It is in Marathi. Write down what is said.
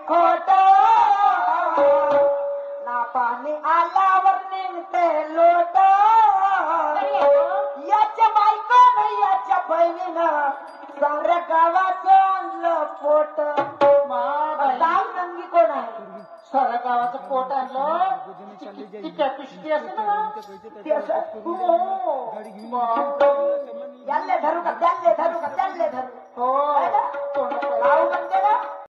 खोट ना पाणी आल्यावर निघते लोट याच्या बायकोनं याच्या बहिणीनं साऱ्या गावाचं आणलं पोट गाव नंगी कोण आहे साऱ्या गावाचं पोट आणलं ती कॅपॅसिटी असते ना ते असं याले धरू का त्याले धरू का त्याले धरू हो गाव